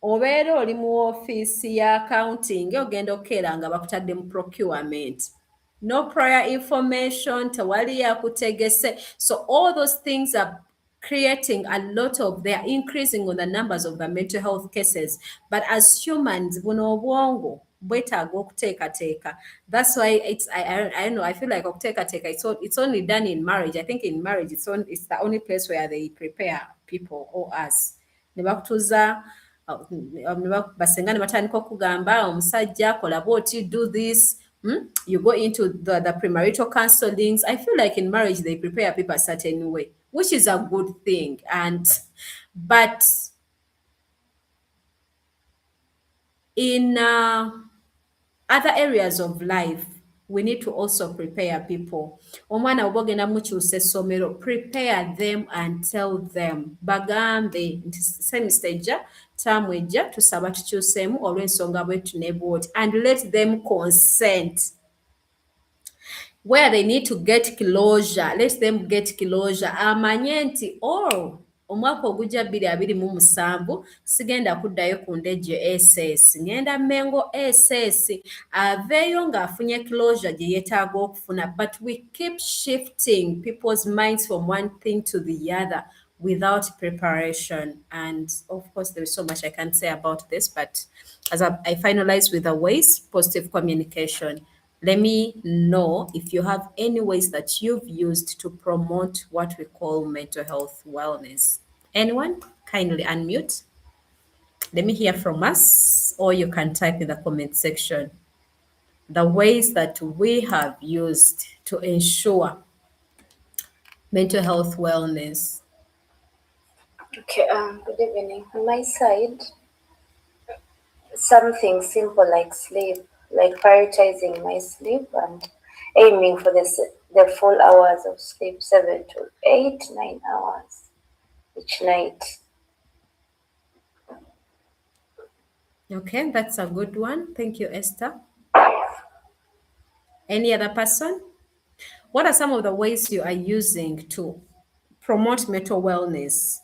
Obeera oli mu ofiisi ya accounting, ogenda okukeera nga bakutadde mu procurement. No prior information, tewali yakutegese. So all those things are creating a lot of, they are increasing on the numbers of the mental health cases. But as humans, buno obwongo bwetaaga okuteekateeka. That's why I don't know, I feel like okuteekateeka, it's only done in marriage. I think in marriage, it's the only place where they prepare people or us. Ne bakutuuza, basenga ne batandika okugamba omusajja kola bw'oti, do this. You go into the premarital counselings. I feel like in marriage they prepare people a certain way, which is a good thing. But in other areas of life, we need to also prepare people. Omwana bw'oba ogenda mukyusa essomero, prepare them and tell them. Bagambe nti semester ejja, term ejja, tusaba tukyuseemu olw'ensonga bwetu ne bw'oti, and let them consent. Where they need to get closure, let them get closure. Amanye nti omwaka ogujja 2027 sigenda kuddayo ku ndejje SS, ngenda Mengo SS, aveeyo ng'afunye closure gye yeetaaga okufuna. But we keep shifting people's minds from one thing to the other without preparation. And of course, there is so much I can say about this, but as I finalize with the ways, positive communication. Let me know if you have any ways that you've used to promote what we call mental health wellness. Anyone? Kindly unmute. Let me hear from us, or you can type in the comment section the ways that we have used to ensure mental health wellness. Okay, good evening. On my side, something simple like sleep, like prioritizing my sleep and aiming for the full hours of sleep, 7 to 8, 9 hours each night. Okay, that's a good one. Thank you, Esther. Any other person? What are some of the ways you are using to promote mental wellness?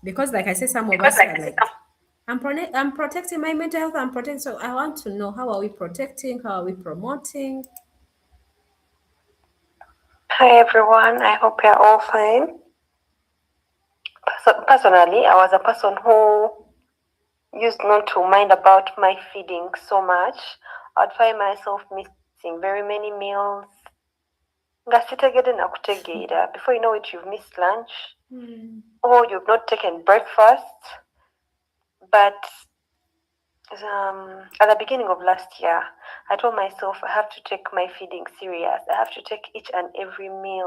Because, like I said, some of us are like, I'm protecting my mental health, I'm protecting. So I want to know, how are we protecting? How are we promoting? Hi everyone, I hope you're all fine. Personally, I was a person who used not to mind about my feeding so much. I'd find myself missing very many meals. Before you know it, you've missed lunch or you've not taken breakfast. But at the beginning of last year, I told myself I have to take my feeding serious. I have to take each and every meal